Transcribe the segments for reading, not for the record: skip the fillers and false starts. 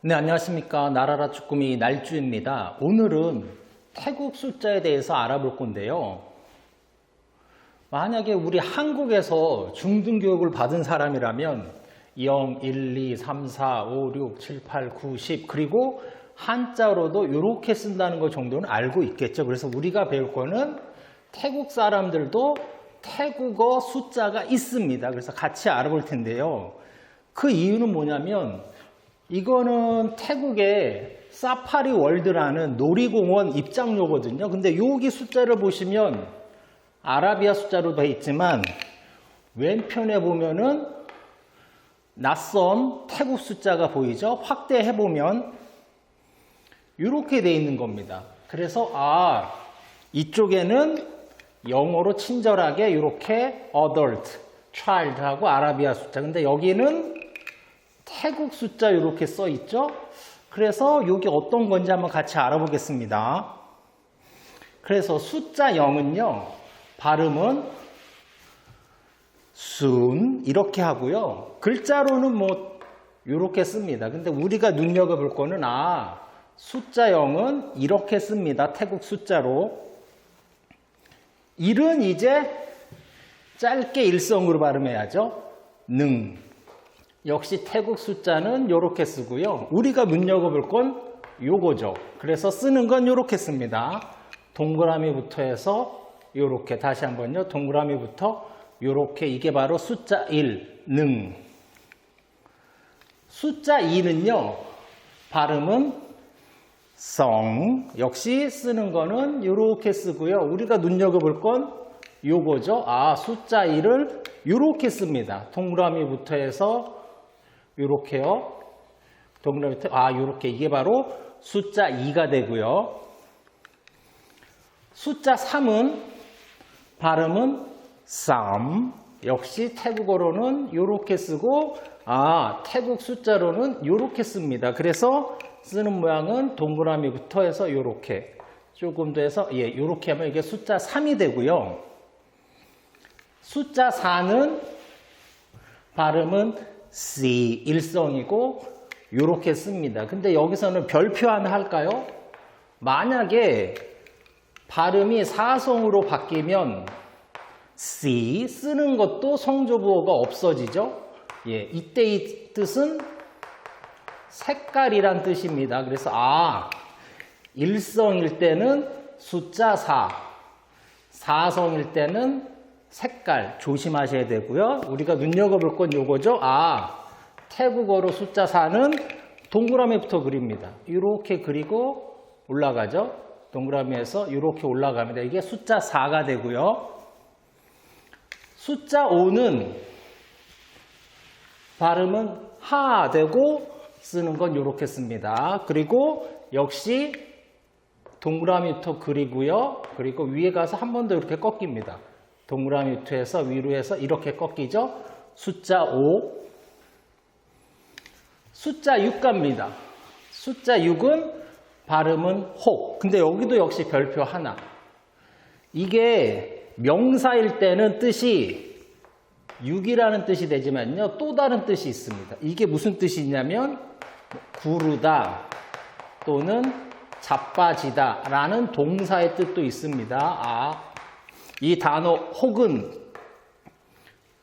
네, 안녕하십니까. 나라라 쭈꾸미 날쭈입니다. 오늘은 태국 숫자에 대해서 알아볼 건데요. 만약에 우리 한국에서 중등교육을 받은 사람이라면 0, 1, 2, 3, 4, 5, 6, 7, 8, 9, 10 그리고 한자로도 이렇게 쓴다는 것 정도는 알고 있겠죠. 그래서 우리가 배울 거는 태국 사람들도 태국어 숫자가 있습니다. 그래서 같이 알아볼 텐데요. 그 이유는 뭐냐면 이거는 태국의 사파리 월드라는 놀이공원 입장료거든요. 근데 여기 숫자를 보시면 아라비아 숫자로 되어 있지만 왼편에 보면은 낯선 태국 숫자가 보이죠? 확대해 보면 이렇게 되어 있는 겁니다. 그래서 이쪽에는 영어로 친절하게 이렇게 adult, child하고 아라비아 숫자. 근데 여기는 태국 숫자 이렇게 써 있죠? 그래서 이게 어떤 건지 한번 같이 알아보겠습니다. 그래서 숫자 0은요, 발음은 순 이렇게 하고요. 글자로는 뭐 이렇게 씁니다. 근데 우리가 눈여겨볼 거는 숫자 0은 이렇게 씁니다. 태국 숫자로. 1은 이제 짧게 일성으로 발음해야죠. 능. 역시 태국 숫자는 이렇게 쓰고요. 우리가 눈여겨볼 건 요거죠. 그래서 쓰는 건 이렇게 씁니다. 동그라미부터 해서 이렇게 다시 한번요. 동그라미부터 이렇게 이게 바로 숫자 1, 능. 숫자 2는요. 발음은 성. 역시 쓰는 거는 이렇게 쓰고요. 우리가 눈여겨볼 건 요거죠. 숫자 1을 이렇게 씁니다. 동그라미부터 해서 이렇게요. 동그라미 이렇게 이게 바로 숫자 2가 되고요. 숫자 3은 발음은 쌈. 역시 태국어로는 이렇게 쓰고 태국 숫자로는 이렇게 씁니다. 그래서 쓰는 모양은 동그라미부터 해서 이렇게 조금 더 해서 이렇게 하면 이게 숫자 3이 되고요. 숫자 4는 발음은 C 일성이고 이렇게 씁니다. 근데 여기서는 별표 하나 할까요? 만약에 발음이 사성으로 바뀌면 C 쓰는 것도 성조부호가 없어지죠. 이때 이 뜻은 색깔이란 뜻입니다. 그래서 일성일 때는 숫자 4, 사성일 때는 색깔 조심하셔야 되고요. 우리가 눈여겨볼 건 요거죠. 태국어로 숫자 4는 동그라미부터 그립니다. 이렇게 그리고 올라가죠. 동그라미에서 이렇게 올라갑니다. 이게 숫자 4가 되고요. 숫자 5는 발음은 하 되고 쓰는 건 이렇게 씁니다. 그리고 역시 동그라미부터 그리고요. 그리고 위에 가서 한 번 더 이렇게 꺾입니다. 동그라미부터 해서 위로 해서 이렇게 꺾이죠. 숫자 5. 숫자 6 갑니다. 숫자 6은 발음은 혹. 근데 여기도 역시 별표 하나. 이게 명사일 때는 뜻이 6이라는 뜻이 되지만요. 또 다른 뜻이 있습니다. 이게 무슨 뜻이 있냐면 구르다 또는 자빠지다 라는 동사의 뜻도 있습니다. 이 단어 혹은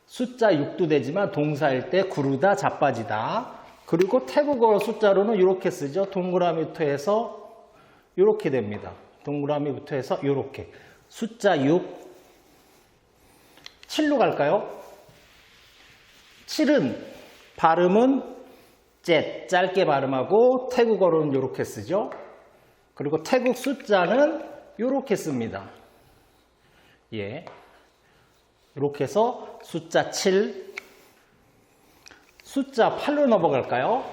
숫자 6도 되지만 동사일 때 구르다, 자빠지다. 그리고 태국어 숫자로는 이렇게 쓰죠. 동그라미부터 해서 이렇게 됩니다. 동그라미부터 해서 이렇게. 숫자 6. 7로 갈까요? 7은 발음은 짧게 발음하고 태국어로는 이렇게 쓰죠. 그리고 태국 숫자는 이렇게 씁니다. 이렇게 해서 숫자 7. 숫자 8로 넘어갈까요?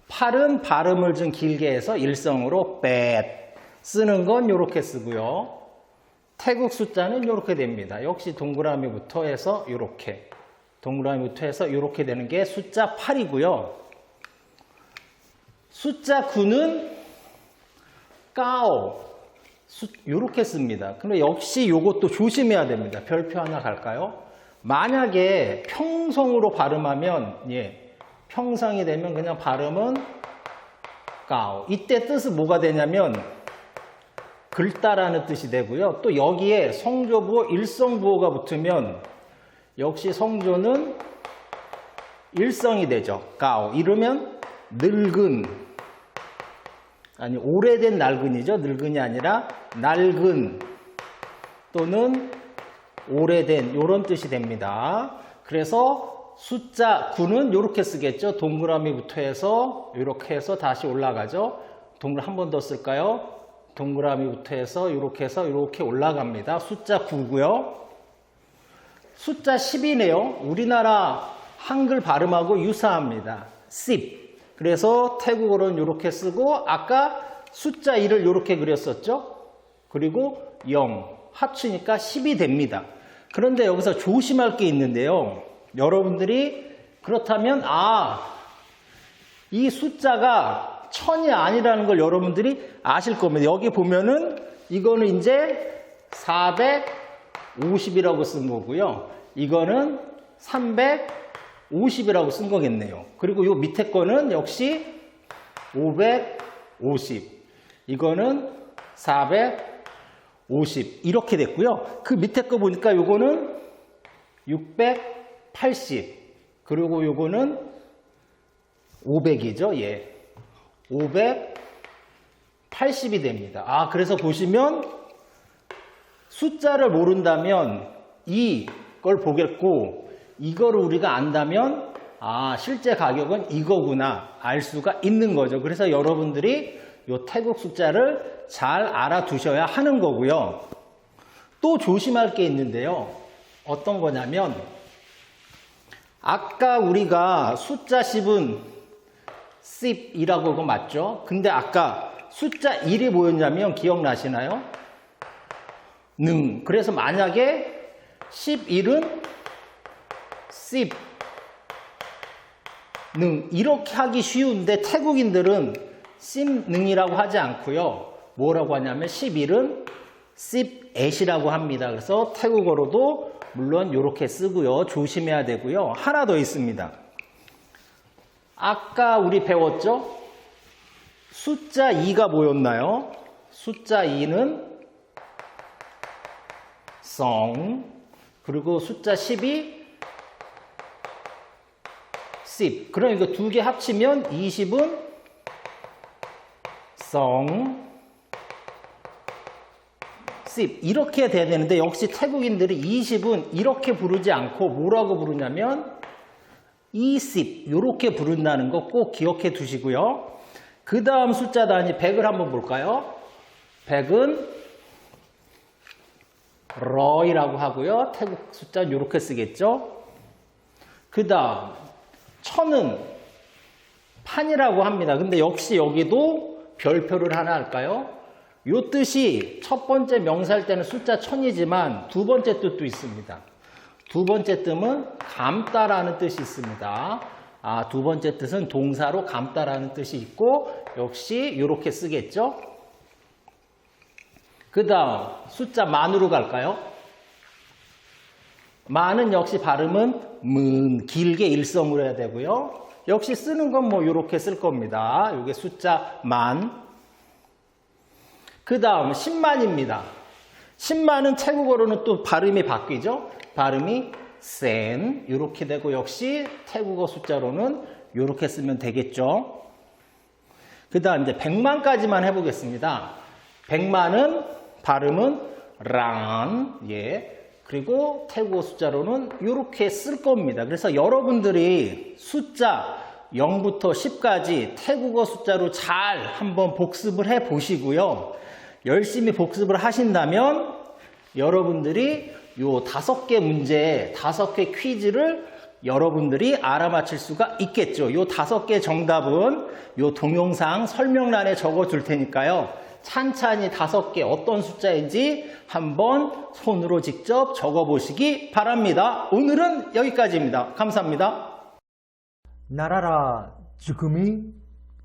8은 발음을 좀 길게 해서 일성으로 뱃 쓰는 건 이렇게 쓰고요. 태국 숫자는 이렇게 됩니다. 역시 동그라미부터 해서 이렇게. 동그라미부터 해서 이렇게 되는 게 숫자 8이고요. 숫자 9는 까오. 이렇게 씁니다. 근데 역시 이것도 조심해야 됩니다. 별표 하나 갈까요? 만약에 평성으로 발음하면 평상이 되면 그냥 발음은 까오. 이때 뜻은 뭐가 되냐면 긁다라는 뜻이 되고요. 또 여기에 성조부호, 일성부호가 붙으면 역시 성조는 일성이 되죠. 까오. 이러면 늙은, 아니 오래된 낡은이죠. 늙은이 아니라 낡은 또는 오래된 이런 뜻이 됩니다. 그래서 숫자 9는 이렇게 쓰겠죠. 동그라미부터 해서 이렇게 해서 다시 올라가죠. 동그라미 한 번 더 쓸까요? 동그라미부터 해서 이렇게 올라갑니다. 숫자 9고요. 숫자 10이네요. 우리나라 한글 발음하고 유사합니다. 10. 그래서 태국어로는 이렇게 쓰고 아까 숫자 1을 이렇게 그렸었죠. 그리고 0 합치니까 10이 됩니다. 그런데 여기서 조심할 게 있는데요. 여러분들이 그렇다면 이 숫자가 1000이 아니라는 걸 여러분들이 아실 겁니다. 여기 보면은 이거는 이제 450이라고 쓴 거고요. 이거는 350이라고 쓴 거겠네요. 그리고 요 밑에 거는 역시 550. 이거는 450. 이렇게 됐고요. 그 밑에 거 보니까 요거는 680. 그리고 요거는 500이죠. 예. 580이 됩니다. 그래서 보시면 숫자를 모른다면 이걸 보겠고 이거를 우리가 안다면 실제 가격은 이거구나 알 수가 있는 거죠. 그래서 여러분들이 요 태국 숫자를 잘 알아두셔야 하는 거고요. 또 조심할 게 있는데요. 어떤 거냐면 아까 우리가 숫자 10은 10이라고 그거 맞죠? 근데 아까 숫자 1이 뭐였냐면 기억나시나요? 능. 그래서 만약에 11은 10 능 이렇게 하기 쉬운데 태국인들은 10 능이라고 하지 않고요. 뭐라고 하냐면 11은 10엣이라고 합니다. 그래서 태국어로도 물론 이렇게 쓰고요. 조심해야 되고요. 하나 더 있습니다. 아까 우리 배웠죠? 숫자 2가 뭐였나요? 숫자 2는 성, 그리고 숫자 10이 10. 그럼 이거 두 개 합치면 20은 성, 10. 이렇게 돼야 되는데 역시 태국인들이 20은 이렇게 부르지 않고 뭐라고 부르냐면 20 이렇게 부른다는 거 꼭 기억해 두시고요. 그 다음 숫자 단위 100을 한번 볼까요? 100은 러이라고 하고요. 태국 숫자는 이렇게 쓰겠죠. 그 다음 1000은 판이라고 합니다. 근데 역시 여기도 별표를 하나 할까요? 이 뜻이 첫 번째 명사일 때는 숫자 1000이지만 두 번째 뜻도 있습니다. 두 번째 뜻은 감다라는 뜻이 있습니다. 두 번째 뜻은 동사로 감다라는 뜻이 있고 역시 이렇게 쓰겠죠. 그 다음 숫자 만으로 갈까요? 만은 역시 발음은 길게 일성으로 해야 되고요. 역시 쓰는 건 뭐 이렇게 쓸 겁니다. 이게 숫자 만. 그 다음 10만입니다. 10만은 태국어로는 또 발음이 바뀌죠. 발음이 센 이렇게 되고 역시 태국어 숫자로는 이렇게 쓰면 되겠죠. 그 다음 이제 100만까지만 해보겠습니다. 100만은 발음은 란, 그리고 태국어 숫자로는 이렇게 쓸 겁니다. 그래서 여러분들이 숫자 0부터 10까지 태국어 숫자로 잘 한번 복습을 해 보시고요. 열심히 복습을 하신다면 여러분들이 요 5개 문제, 5개 퀴즈를 여러분들이 알아맞힐 수가 있겠죠. 요 5개 정답은 요 동영상 설명란에 적어 둘 테니까요. 찬찬히 5개 어떤 숫자인지 한번 손으로 직접 적어 보시기 바랍니다. 오늘은 여기까지입니다. 감사합니다. 나라라 지금이